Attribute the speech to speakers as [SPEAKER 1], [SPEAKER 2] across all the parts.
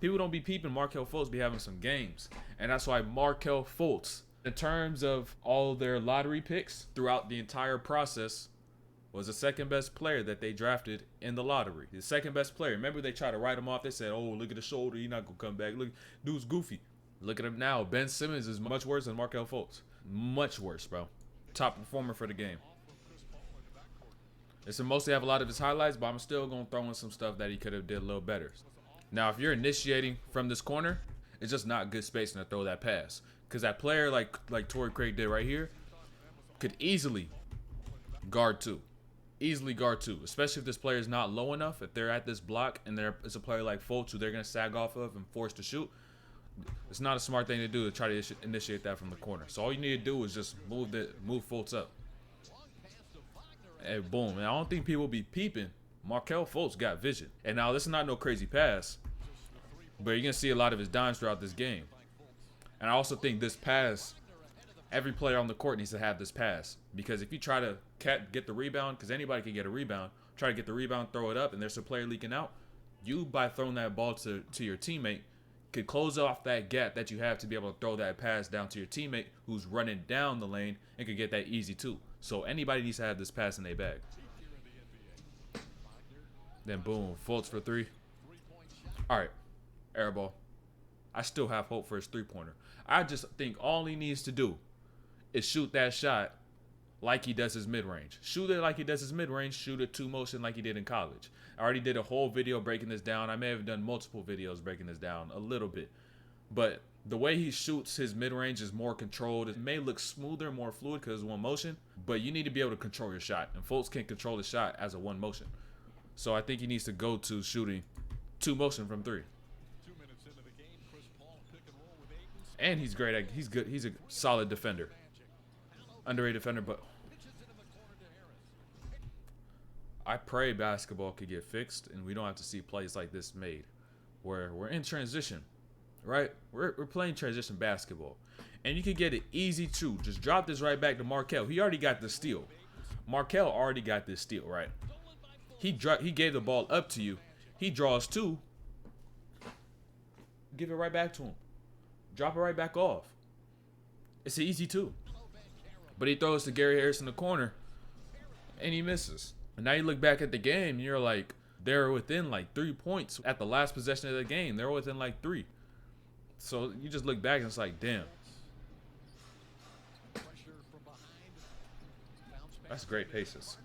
[SPEAKER 1] People don't be peeping. Markelle Fultz be having some games. And that's why Markelle Fultz, in terms of all their lottery picks throughout the entire process, was the second best player that they drafted in the lottery. The second best player. Remember, they tried to write him off. They said, oh, look at the shoulder. He's not going to come back. Look, dude's goofy. Look at him now. Ben Simmons is much worse than Markelle Fultz. Much worse, bro. Top performer for the game. It's mostly have a lot of his highlights, but I'm still going to throw in some stuff that he could have did a little better. Now, if you're initiating from this corner, it's just not good spacing to throw that pass. Because that player, like Torrey Craig did right here, could easily guard two. Easily guard two. Especially if this player is not low enough. If they're at this block and it's a player like Fultz who they're going to sag off of and force to shoot, it's not a smart thing to do to try to initiate that from the corner. So all you need to do is just move Fultz up. And boom. And I don't think people be peeping. Markelle Fultz got vision. And now this is not no crazy pass, but you're going to see a lot of his dimes throughout this game. And I also think this pass, every player on the court needs to have this pass. Because if you try to get the rebound, because anybody can get a rebound, try to get the rebound, throw it up, and there's a player leaking out, you, by throwing that ball to your teammate, could close off that gap that you have to be able to throw that pass down to your teammate who's running down the lane and could get that easy too. So anybody needs to have this pass in their bag. Then boom, Fultz for three. All right, air ball. I still have hope for his three-pointer. I just think all he needs to do is shoot that shot like he does his mid-range. Shoot it like he does his mid-range. Shoot it two motion like he did in college. I already did a whole video breaking this down. I may have done multiple videos breaking this down a little bit. But the way he shoots his mid-range is more controlled. It may look smoother, more fluid because it's one motion. But you need to be able to control your shot. And Fultz can't control the shot as a one motion. So I think he needs to go to shooting two motion from three. And he's great. He's good. He's a solid defender. Underrated defender, but I pray basketball could get fixed and we don't have to see plays like this made where we're in transition, right? We're playing transition basketball. And you can get it easy too. Just drop this right back to Markelle. He already got the steal. Markelle already got this steal, right? He gave the ball up to you. He draws two. Give it right back to him. Drop it right back off. It's an easy two. But he throws to Gary Harris in the corner, and he misses. And now you look back at the game, and you're like, they're within like 3 points at the last possession of the game. They're within like 3. So you just look back, and it's like, damn. That's great patience.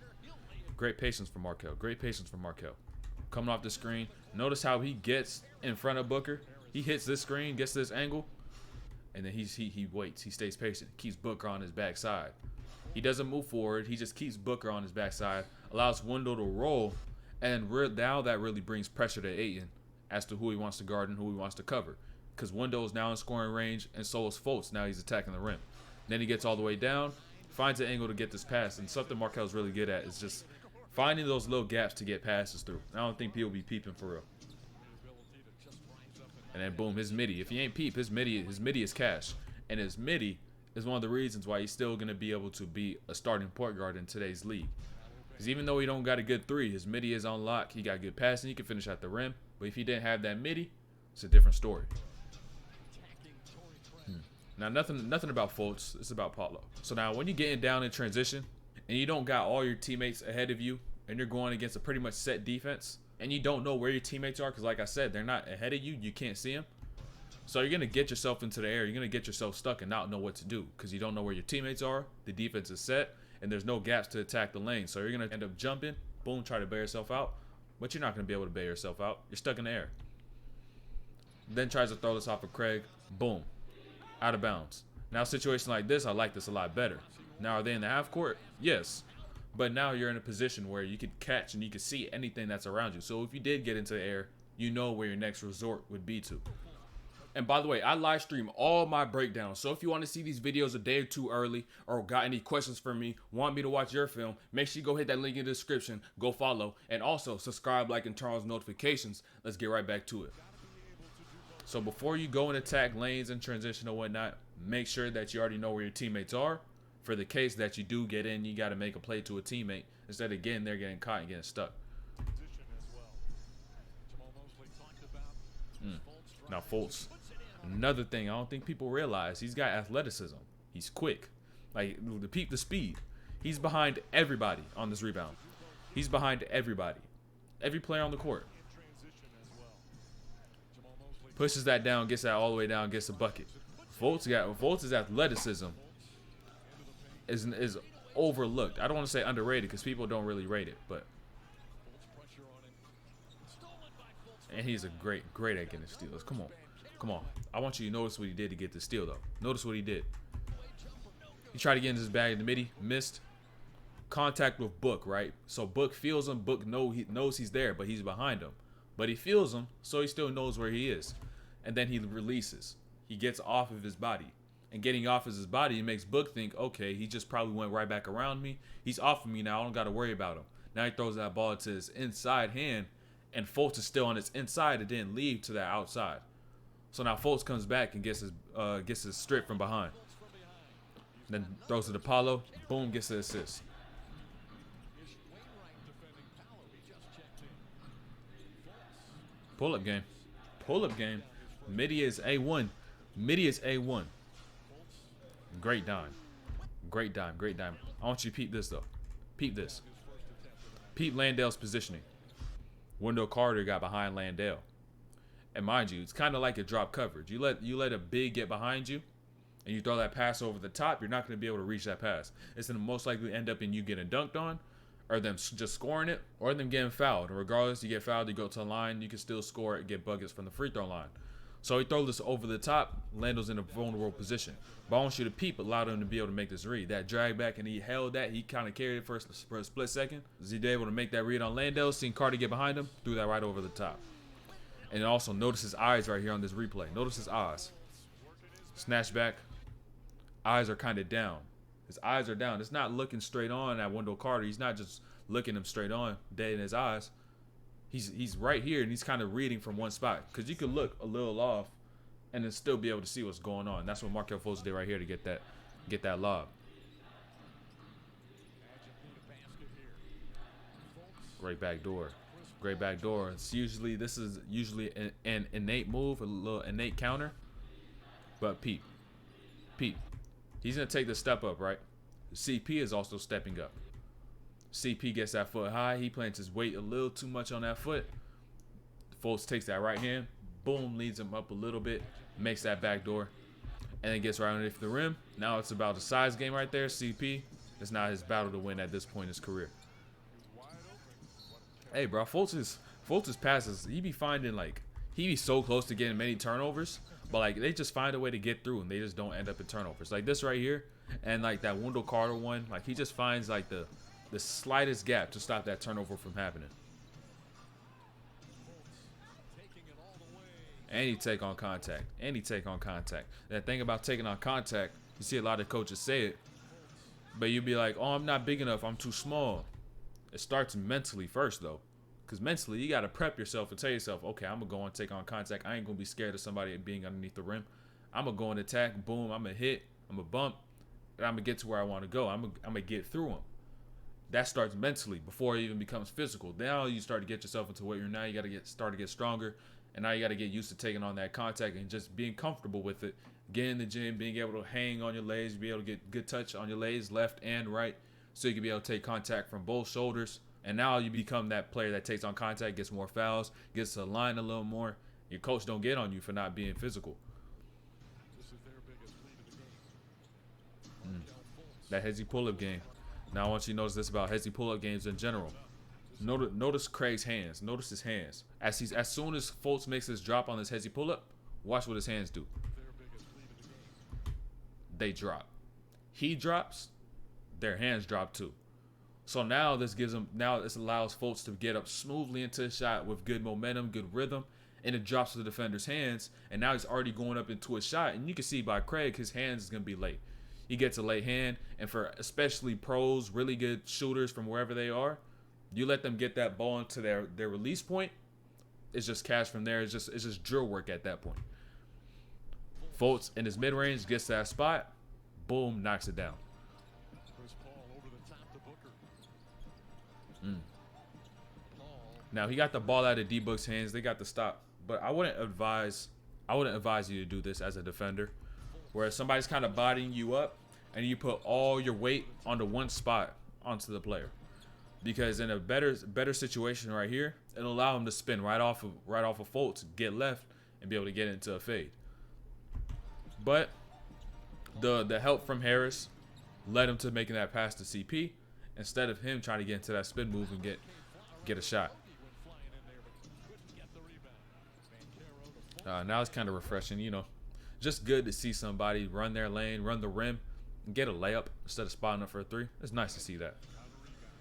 [SPEAKER 1] Great patience for Markelle. Great patience for Markelle. Coming off the screen. Notice how he gets in front of Booker. He hits this screen, gets this angle, and then he waits. He stays patient. Keeps Booker on his backside. He doesn't move forward. He just keeps Booker on his backside. Allows Wendell to roll, and now that really brings pressure to Ayton as to who he wants to guard and who he wants to cover. Because Wendell is now in scoring range, and so is Fultz. Now he's attacking the rim. Then he gets all the way down, finds an angle to get this pass, and something Markelle's really good at is just finding those little gaps to get passes through. I don't think people be peeping for real. And then boom, his midi. If he ain't peep, his midi is cash. And his midi is one of the reasons why he's still going to be able to be a starting point guard in today's league. Because even though he don't got a good three, his midi is on lock. He got good passing. He can finish at the rim. But if he didn't have that midi, it's a different story. Now, nothing about Fultz. It's about Paulo. So now when you're getting down in transition and you don't got all your teammates ahead of you and you're going against a pretty much set defense, and you don't know where your teammates are because, like I said, they're not ahead of you. You can't see them. So you're going to get yourself into the air. You're going to get yourself stuck and not know what to do because you don't know where your teammates are. The defense is set, and there's no gaps to attack the lane. So you're going to end up jumping, boom, try to bail yourself out. But you're not going to be able to bail yourself out. You're stuck in the air. Then tries to throw this off of Craig. Boom. Out of bounds. Now, a situation like this, I like this a lot better. Now, are they in the half court? Yes. But now you're in a position where you could catch and you can see anything that's around you. So if you did get into the air, you know where your next resort would be to. And by the way, I live stream all my breakdowns. So if you want to see these videos a day or two early or got any questions for me, want me to watch your film, make sure you go hit that link in the description, go follow, and also subscribe, like, and turn on notifications. Let's get right back to it. So before you go and attack lanes and transition or whatnot, make sure that you already know where your teammates are. For the case that you do get in, you got to make a play to a teammate instead of getting there, getting caught, and getting stuck. Now Fultz, another thing I don't think people realize, he's got athleticism. He's quick. Like, the speed. He's behind everybody on this rebound. He's behind everybody. Every player on the court. Pushes that down, gets that all the way down, gets a bucket. Fultz's athleticism is overlooked. I don't want to say underrated because people don't really rate it, but and he's a great at getting steals. Come on. I want you to notice what he did to get the steal though. Notice what he did. He tried to get in his bag in the midi, missed. Contact with Book, right? So Book feels him. Book knows he's there, but he's behind him. But he feels him, so he still knows where he is. And then he releases. He gets off of his body. And getting off of his body, it makes Book think, okay, he just probably went right back around me. He's off of me now. I don't got to worry about him. Now he throws that ball to his inside hand, and Fultz is still on his inside. It didn't leave to that outside. So now Fultz comes back and gets his strip from behind. Then throws it to Paulo. Boom, gets the assist. Pull-up game. Pull-up game. Midi is A1. Midi is A1. Great dime. Great dime. Great dime. I want you to peep this, though. Peep this. Peep Landale's positioning. Wendell Carter got behind Landale. And mind you, it's kind of like a drop coverage. You let a big get behind you, and you throw that pass over the top, you're not going to be able to reach that pass. It's going to most likely end up in you getting dunked on, or them just scoring it, or them getting fouled. And regardless, you get fouled, you go to the line, you can still score it, get buckets from the free throw line. So he throws this over the top. Lando's in a vulnerable position. But I want you to peep, allowed him to be able to make this read. That drag back, and he held that. He kind of carried it for a split second. Was he able to make that read on Lando? Seen Carter get behind him, threw that right over the top. And also notice his eyes right here on this replay. Notice his eyes. Snatch back. Eyes are kind of down. His eyes are down. It's not looking straight on at Wendell Carter. He's not just looking him straight on, dead in his eyes. He's right here, and he's kind of reading from one spot. Because you could look a little off and then still be able to see what's going on. That's what Markelle Fultz did right here to get that lob. Great back door. Great back door. This is usually an innate move, a little innate counter. But peep. He's going to take the step up, right? CP is also stepping up. CP gets that foot high. He plants his weight a little too much on that foot. Fultz takes that right hand. Boom, leads him up a little bit. Makes that back door. And then gets right underneath the rim. Now it's about a size game right there. CP. It's not his battle to win at this point in his career. Hey, bro. Fultz's passes, he be so close to getting many turnovers. But, like, they just find a way to get through, and they just don't end up in turnovers. Like this right here, and, like, that Wendell Carter one. Like, he just finds, like, the slightest gap to stop that turnover from happening. And he take on contact. That thing about taking on contact, you see a lot of coaches say it, but you be like, oh, I'm not big enough. I'm too small. It starts mentally first, though. Because mentally, you got to prep yourself and tell yourself, okay, I'm going to go and take on contact. I ain't going to be scared of somebody being underneath the rim. I'm going to go and attack. Boom. I'm going to hit. I'm going to bump. And I'm going to get to where I want to go. I'm going to get through them. That starts mentally before it even becomes physical. Now you start to get yourself into what you're now. You got to start to get stronger. And now you got to get used to taking on that contact and just being comfortable with it. Get in the gym, being able to hang on your legs, be able to get good touch on your legs, left and right, so you can be able to take contact from both shoulders. And now you become that player that takes on contact, gets more fouls, gets to the line a little more. Your coach don't get on you for not being physical. That hezzy pull-up game. Now I want you to notice this about hezzy pull-up games in general. Notice Craig's hands. Notice his hands. As soon as Fultz makes his drop on this hezzy pull-up, watch what his hands do. They drop. He drops, their hands drop too. So now this allows Fultz to get up smoothly into a shot with good momentum, good rhythm, and it drops to the defender's hands. And now he's already going up into a shot, and you can see by Craig, his hands is gonna be late. He gets a late hand, and for especially pros, really good shooters from wherever they are, you let them get that ball into their release point. It's just cash from there. It's just drill work at that point. Fultz in his mid range gets to that spot, boom, knocks it down. Now, he got the ball out of D-Book's hands. They got the stop. But I wouldn't advise I wouldn't advise you to do this as a defender, where somebody's kind of bodying you up and you put all your weight onto one spot onto the player. Because in a better situation right here, it'll allow him to spin right off of Fultz, get left, and be able to get into a fade. But the help from Harris led him to making that pass to CP instead of him trying to get into that spin move and get a shot. Now it's kind of refreshing, you know. Just good to see somebody run their lane, run the rim, and get a layup instead of spotting up for a three. It's nice to see that.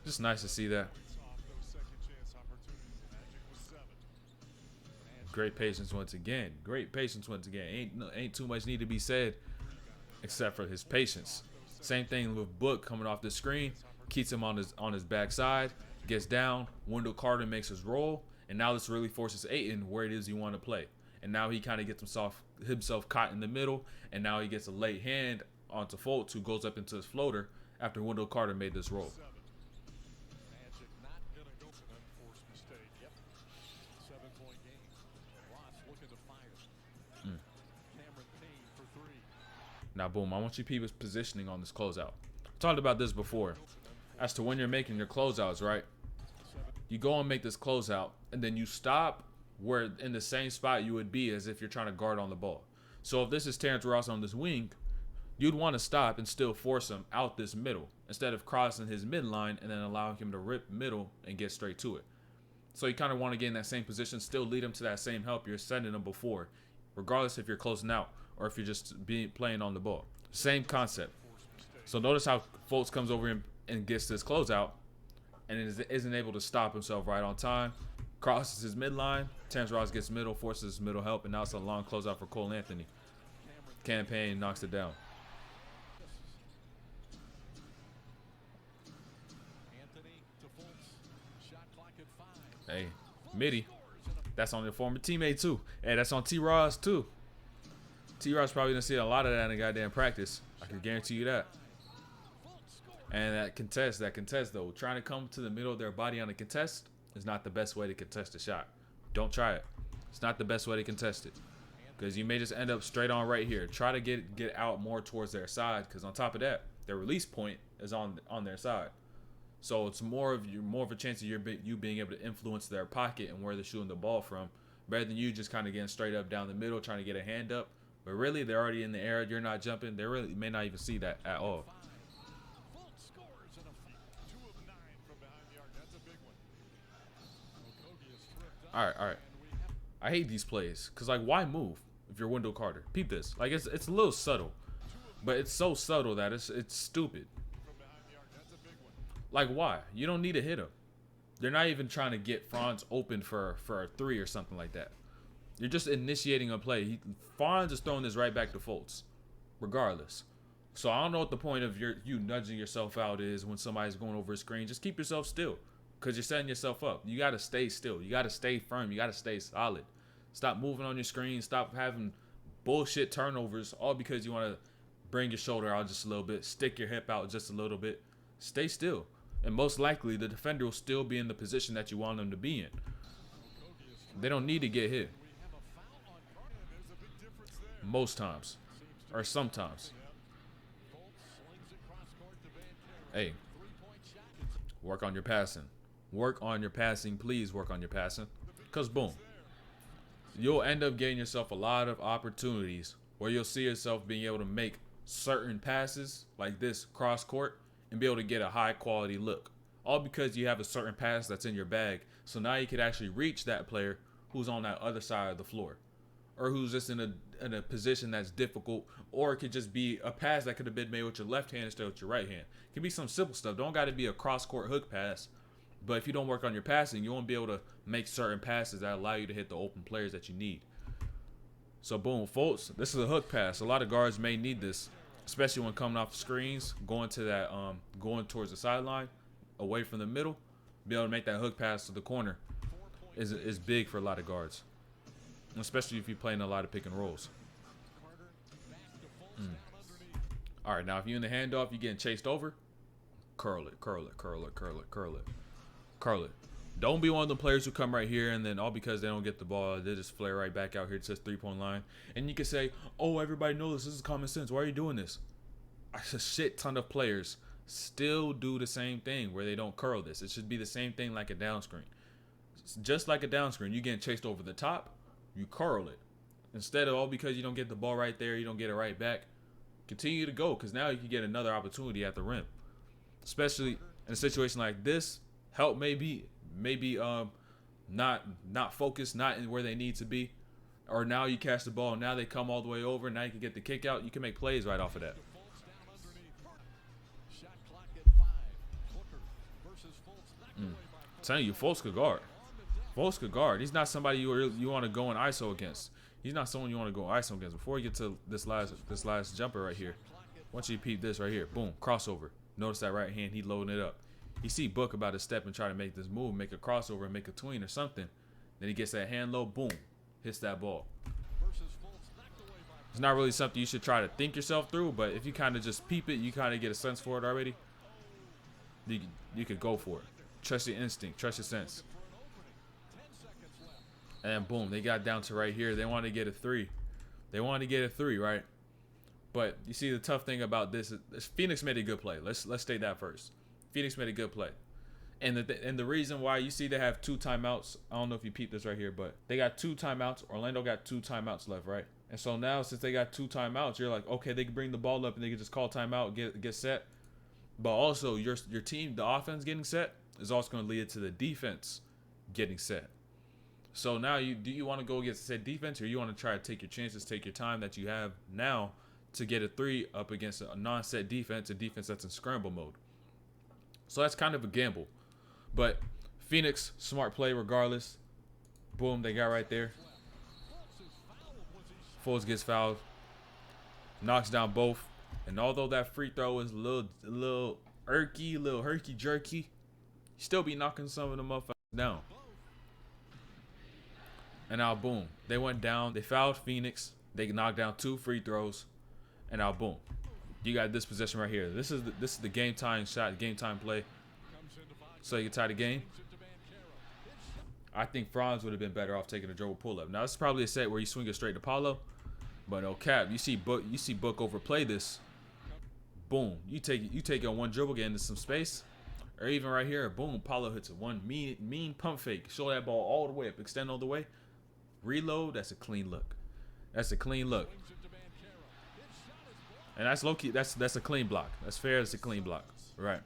[SPEAKER 1] Just nice to see that. Great patience once again. Great patience once again. Ain't too much need to be said except for his patience. Same thing with Book coming off the screen. Keeps him on his backside. Gets down. Wendell Carter makes his roll. And now this really forces Ayton where it is you want to play. And now he kind of gets himself caught in the middle. And now he gets a late hand onto Fultz, who goes up into his floater after Wendell Carter made this roll. Now, boom, I want you people's positioning on this closeout. I talked about this before. As to when you're making your closeouts, right? You go and make this closeout, and then you stop where in the same spot you would be as if you're trying to guard on the ball. So if this is Terrence Ross on this wing, you'd want to stop and still force him out this middle instead of crossing his midline and then allowing him to rip middle and get straight to it. So you kind of want to get in that same position, still lead him to that same help you're sending him before, regardless if you're closing out or if you're just playing on the ball. Same concept. So notice how Fultz comes over and gets this closeout and isn't able to stop himself right on time. Crosses his midline. Terrence Ross gets middle, forces his middle help, and now it's a long closeout for Cole Anthony. Campaign knocks it down. Hey, Mitty. That's on your former teammate too. Hey, that's on T-Ross too. T-Ross probably gonna see a lot of that in goddamn practice. I can guarantee you that. And that contest though, trying to come to the middle of their body on a contest is not the best way to contest a shot. Don't try it. It's not the best way to contest it, because you may just end up straight on right here. Try to get out more towards their side, because on top of that, their release point is on their side. So it's more of a chance of you being able to influence their pocket and where they're shooting the ball from, rather than you just kind of getting straight up down the middle trying to get a hand up. But really, they're already in the air. You're not jumping. They really may not even see that at all. All right. I hate these plays because, like, why move if you're Wendell Carter? Peep this. Like, it's a little subtle, but it's so subtle that it's stupid. Like, why? You don't need to hit him. They're not even trying to get Franz open for a three or something like that. You're just initiating a play. Franz is throwing this right back to Fultz, regardless. So I don't know what the point of you nudging yourself out is when somebody's going over a screen. Just keep yourself still, because you're setting yourself up. You got to stay still. You got to stay firm. You got to stay solid. Stop moving on your screen. Stop having bullshit turnovers, all because you want to bring your shoulder out just a little bit, stick your hip out just a little bit. Stay still. And most likely, the defender will still be in the position that you want them to be in. They don't need to get hit. Most times. Or sometimes. Hey. Work on your passing. Work on your passing. Please work on your passing. Because, boom. You'll end up getting yourself a lot of opportunities where you'll see yourself being able to make certain passes, like this cross court, and be able to get a high quality look. All because you have a certain pass that's in your bag. So now you could actually reach that player who's on that other side of the floor, or who's just in a position that's difficult, or it could just be a pass that could have been made with your left hand instead of with your right hand. It can be some simple stuff. Don't got to be a cross-court hook pass, but if you don't work on your passing, you won't be able to make certain passes that allow you to hit the open players that you need. So boom, Fultz, this is a hook pass. A lot of guards may need this, especially when coming off the screens, going to that, going towards the sideline, away from the middle. Be able to make that hook pass to the corner is big for a lot of guards, especially if you're playing a lot of pick and rolls. All right, now if you're in the handoff, you're getting chased over. Curl it. Don't be one of the players who come right here and then all because they don't get the ball, they just flare right back out here to this 3-point line. And you can say, oh, everybody knows this is common sense. Why are you doing this? A shit ton of players still do the same thing where they don't curl this. It should be the same thing like a down screen. Just like a down screen, you getting chased over the top, you curl it. Instead of all because you don't get the ball right there, you don't get it right back, continue to go because now you can get another opportunity at the rim. Especially in a situation like this, help maybe not focused, not in where they need to be. Or now you catch the ball, and now they come all the way over, and now you can get the kick out. You can make plays right off of that. I'm telling you, Fultz could guard. Fultz could guard. He's not somebody you want to go in ISO against. He's not someone you want to go ISO against. Before we get to this last jumper right here, once you peep this right here, boom, crossover. Notice that right hand, he loading it up. He see Book about to step and try to make this move, make a crossover, and make a tween or something. Then he gets that hand low, boom, hits that ball. It's not really something you should try to think yourself through, but if you kind of just peep it, you kind of get a sense for it already. You could go for it. Trust your instinct, trust your sense. And boom, they got down to right here. They wanted to get a 3. They wanted to get a 3, right? But you see, the tough thing about this is Phoenix made a good play. Let's state that first. Phoenix made a good play. And the reason why you see they have 2 timeouts, I don't know if you peeped this right here, but they got 2 timeouts. Orlando got 2 timeouts left, right? And so now since they got 2 timeouts, you're like, okay, they can bring the ball up and they can just call timeout, get set. But also your team, the offense getting set is also going to lead to the defense getting set. So now do you want to go against set defense, or you want to try to take your chances, take your time that you have now to get a 3 up against a non-set defense, a defense that's in scramble mode? So that's kind of a gamble. But Phoenix, smart play regardless. Boom, they got right there. Fultz gets fouled. Knocks down both. And although that free throw is a little herky-jerky, you still be knocking some of them motherfuckers down. And now, boom, they went down. They fouled Phoenix. They knocked down 2 free throws. And now, boom, you got this possession right here. This is the game time shot, game time play. So you can tie the game. I think Franz would have been better off taking a dribble pull up. Now this is probably a set where you swing it straight to Paulo, but no cap. You see Book overplay this. Boom, you take it on one dribble, get into some space, or even right here, boom, Paulo hits one mean pump fake, show that ball all the way up, extend all the way, reload. That's a clean look. That's a clean look. And that's low key. That's a clean block. That's fair. It's a clean block, right?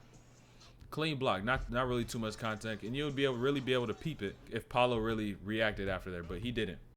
[SPEAKER 1] Clean block. Not really too much contact, and you would really be able to peep it if Paulo really reacted after there, but he didn't.